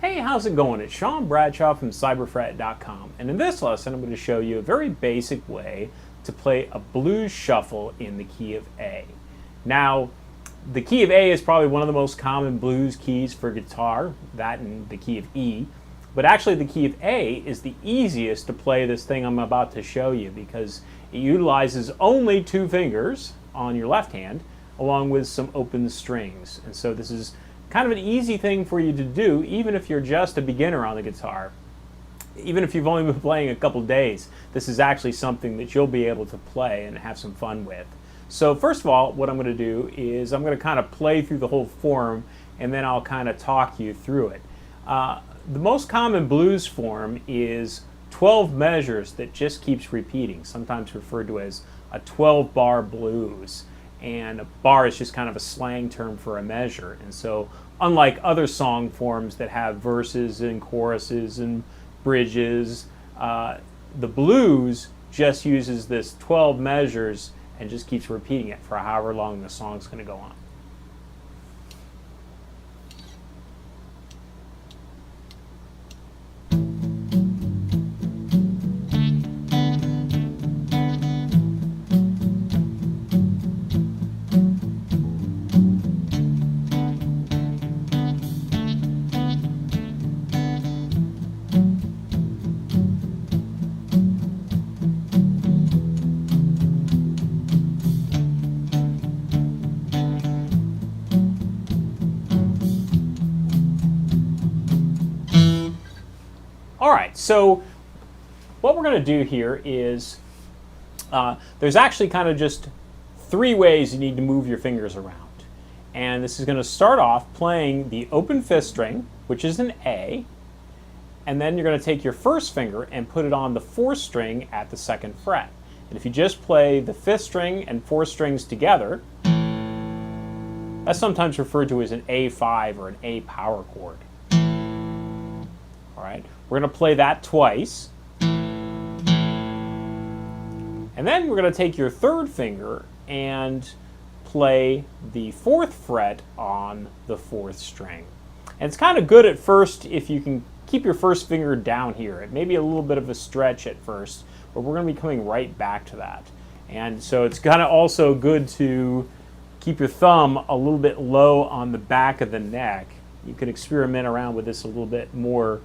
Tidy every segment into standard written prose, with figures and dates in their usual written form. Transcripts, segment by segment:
Hey, how's it going? It's Sean Bradshaw from cyberfret.com, and in this lesson I'm going to show you a very basic way to play a blues shuffle in the key of A. Now, the key of A is probably one of the most common blues keys for guitar, that and the key of E, but actually the key of A is the easiest to play this thing I'm about to show you because it utilizes only two fingers on your left hand along with some open strings, and so this is kind of an easy thing for you to do even if you're just a beginner on the guitar. Even if you've only been playing a couple days, this is actually something that you'll be able to play and have some fun with. So first of all, what I'm going to do is I'm going to kind of play through the whole form and then I'll kind of talk you through it. The most common blues form is 12 measures that just keeps repeating, sometimes referred to as a 12-bar blues. And a bar is just kind of a slang term for a measure. And so unlike other song forms that have verses and choruses and bridges, the blues just uses this 12 measures and just keeps repeating it for however long the song's going to go on. Alright, so what we're going to do here is there's actually kind of just three ways you need to move your fingers around. And this is going to start off playing the open fifth string, which is an A, and then you're going to take your first finger and put it on the fourth string at the second fret. And if you just play the fifth string and fourth strings together, that's sometimes referred to as an A5 or an A power chord. Alright, we're going to play that twice. And then we're going to take your third finger and play the fourth fret on the fourth string. And it's kind of good at first if you can keep your first finger down here. It may be a little bit of a stretch at first, but we're going to be coming right back to that. And so it's kind of also good to keep your thumb a little bit low on the back of the neck. You could experiment around with this a little bit more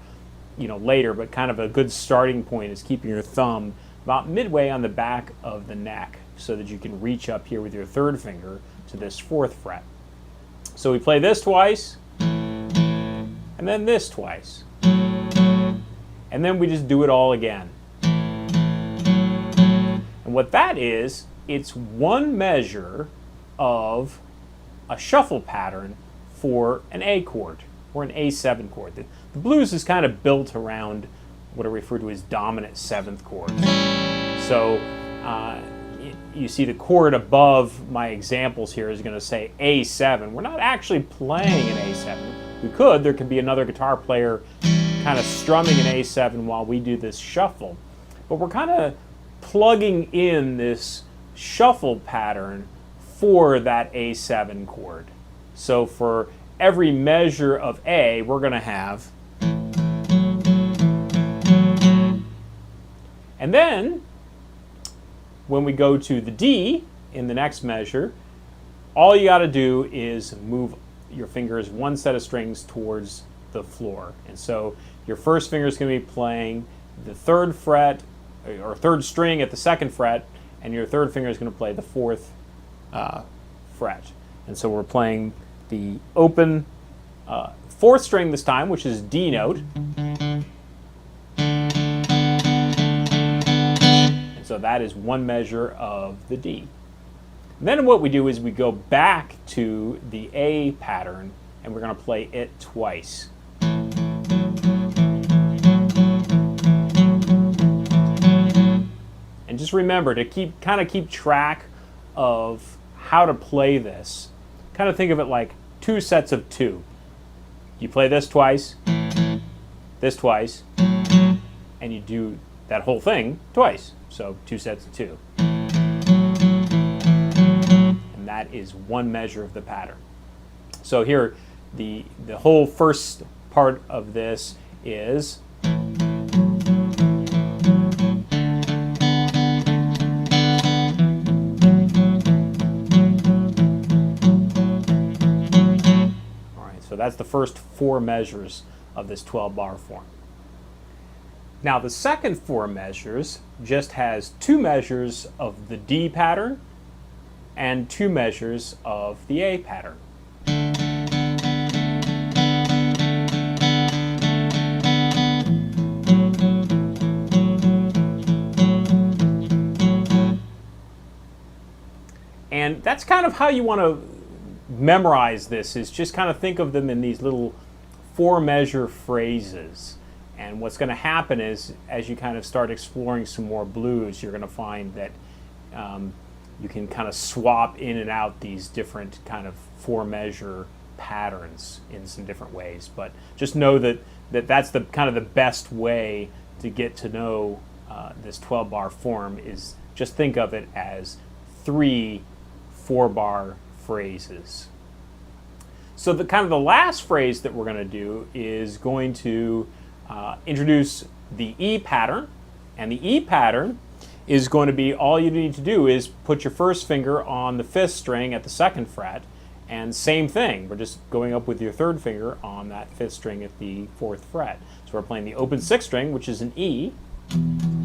later, but kind of a good starting point is keeping your thumb about midway on the back of the neck so that you can reach up here with your third finger to this fourth fret. So we play this twice, and then this twice. And then we just do it all again. And what that is, it's one measure of a shuffle pattern for an A chord or an A7 chord. The blues is kind of built around what are referred to as dominant seventh chords. So you see the chord above my examples here is going to say A7. We're not actually playing an A7. We could. There could be another guitar player kind of strumming an A7 while we do this shuffle. But we're kind of plugging in this shuffle pattern for that A7 chord. So for every measure of A, we're going to have. And then, when we go to the D in the next measure, all you got to do is move your fingers one set of strings towards the floor. And so your first finger is going to be playing the third fret, or third string at the second fret, and your third finger is going to play the fourth fret. And so we're playing the open fourth string this time, which is D note. And so that is one measure of the D. And then what we do is we go back to the A pattern and we're going to play it twice. And just remember to kind of keep track of how to play this. Kind of think of it like two sets of two. You play this twice, and you do that whole thing twice. So two sets of two. And that is one measure of the pattern. So here, the whole first part of this is so that's the first 4 measures of this 12-bar form. Now the second 4 measures just has 2 measures of the D pattern and 2 measures of the A pattern. And that's kind of how you want to memorize this, is just kind of think of them in these little 4-measure phrases. And what's going to happen is, as you kind of start exploring some more blues, you're going to find that you can kind of swap in and out these different kind of 4-measure patterns in some different ways. But just know that that's the kind of the best way to get to know this 12-bar form, is just think of it as 3 4-bar phrases. So the kind of the last phrase that we're going to do is going to introduce the E pattern, and the E pattern is going to be, all you need to do is put your first finger on the 5th string at the 2nd fret, and same thing, we're just going up with your 3rd finger on that 5th string at the 4th fret. So we're playing the open 6th string, which is an E, and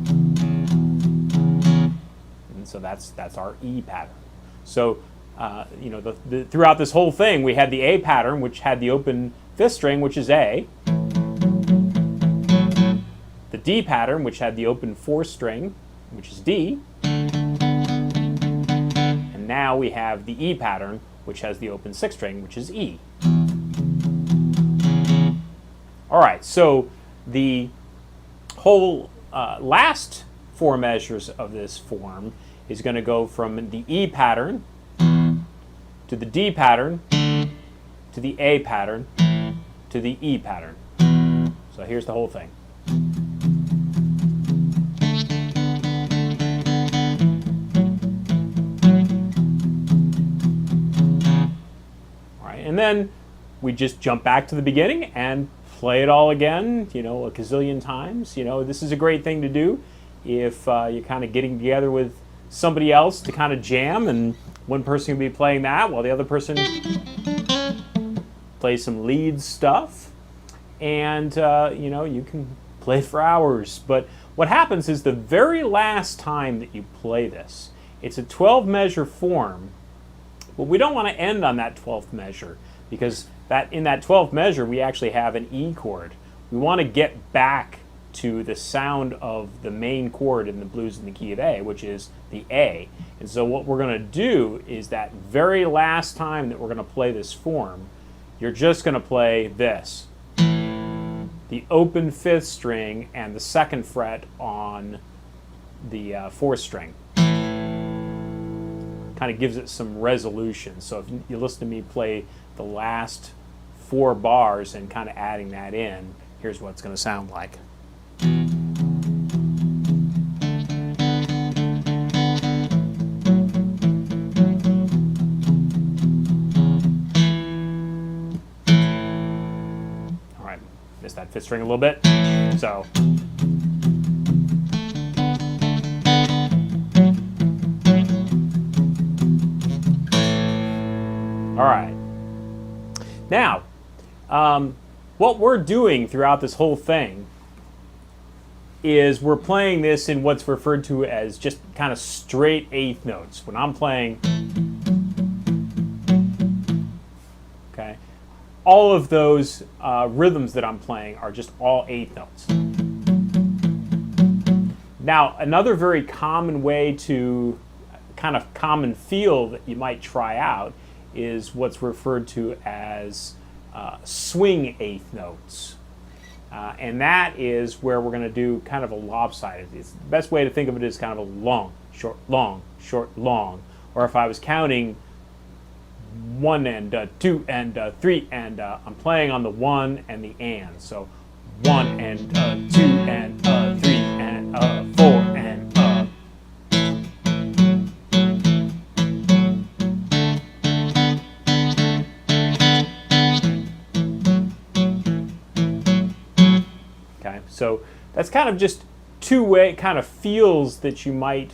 so that's our E pattern. So you know, throughout this whole thing, we had the A pattern, which had the open 5th string, which is A, the D pattern, which had the open 4th string, which is D, and now we have the E pattern, which has the open 6th string, which is E. All right, so the whole last 4 measures of this form is going to go from the E pattern to the D pattern to the A pattern to the E pattern. So here's the whole thing. All right, and then we just jump back to the beginning and play it all again, you know, a gazillion times. You know, this is a great thing to do if you're kind of getting together with somebody else to kind of jam, and one person can be playing that while the other person plays some lead stuff, and you know, you can play for hours. But what happens is, the very last time that you play this, it's a 12-measure form, but we don't want to end on that 12th measure, because in that 12th measure we actually have an E chord. We want to get back to the sound of the main chord in the blues in the key of A, which is the A. And so what we're going to do is, that very last time that we're going to play this form, you're just going to play this, the open 5th string and the 2nd fret on the 4th string. Kind of gives it some resolution. So if you listen to me play the last 4 bars and kind of adding that in, here's what it's going to sound like. All right, missed that 5th string a little bit. So all right. Now, what we're doing throughout this whole thing is we're playing this in what's referred to as just kind of straight 8th notes. When I'm playing, okay, all of those rhythms that I'm playing are just all 8th notes. Now, another very common way to, kind of common feel that you might try out, is what's referred to as swing 8th notes. And that is where we're going to do kind of a lopsided. The best way to think of it is kind of a long, short, long, short, long. Or if I was counting 1 and 2 and 3, and I'm playing on the 1 and the and. So 1 and 2 and 3 and 4 and So that's kind of just two-way kind of feels that you might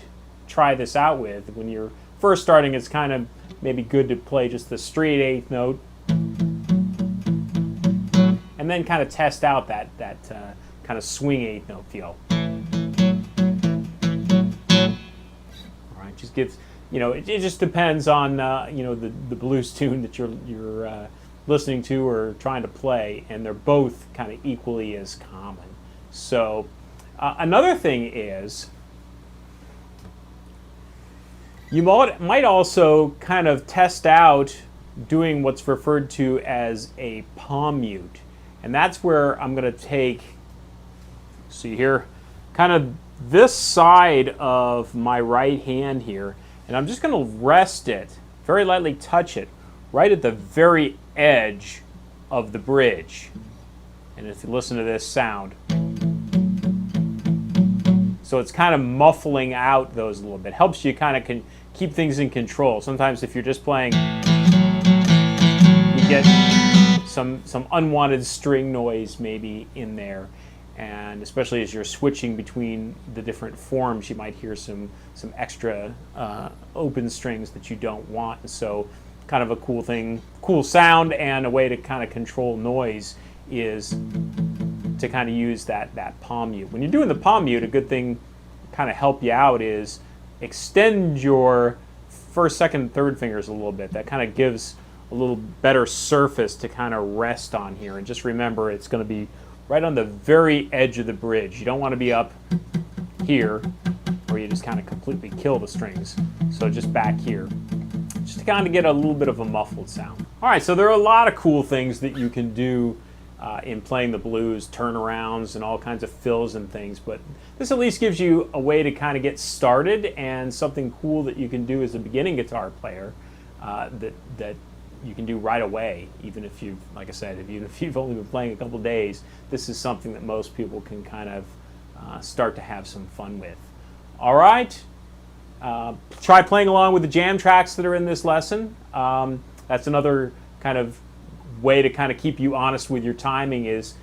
try this out with. When you're first starting, it's kind of maybe good to play just the straight eighth note, and then kind of test out that kind of swing eighth note feel. All right, just gives, it just depends on the blues tune that you're listening to or trying to play, and they're both kind of equally as common. So another thing is, you might also kind of test out doing what's referred to as a palm mute. And that's where I'm going to take, see here, kind of this side of my right hand here, and I'm just going to rest it, very lightly touch it, right at the very edge of the bridge. And if you listen to this sound, so it's kind of muffling out those a little bit. Helps you kind of keep things in control. Sometimes if you're just playing, you get some unwanted string noise maybe in there, and especially as you're switching between the different forms, you might hear some extra open strings that you don't want. And so kind of a cool sound and a way to kind of control noise is to kind of use that palm mute. When you're doing the palm mute, a good thing to kind of help you out is extend your first, second, third fingers a little bit. That kind of gives a little better surface to kind of rest on here. And just remember, it's going to be right on the very edge of the bridge. You don't want to be up here where you just kind of completely kill the strings. So just back here, just to kind of get a little bit of a muffled sound. All right, so there are a lot of cool things that you can do in playing the blues, turnarounds and all kinds of fills and things, but this at least gives you a way to kind of get started and something cool that you can do as a beginning guitar player that you can do right away. Even if you've, like I said, even if you've only been playing a couple days, this is something that most people can kind of start to have some fun with. All right, try playing along with the jam tracks that are in this lesson. That's another kind of way to kind of keep you honest with your timing, is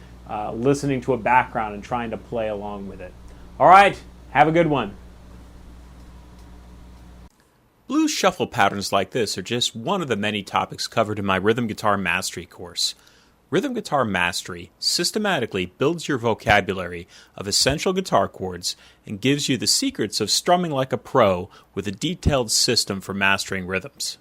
listening to a background and trying to play along with it. All right, have a good one. Blues shuffle patterns like this are just one of the many topics covered in my Rhythm Guitar Mastery course. Rhythm Guitar Mastery systematically builds your vocabulary of essential guitar chords and gives you the secrets of strumming like a pro with a detailed system for mastering rhythms.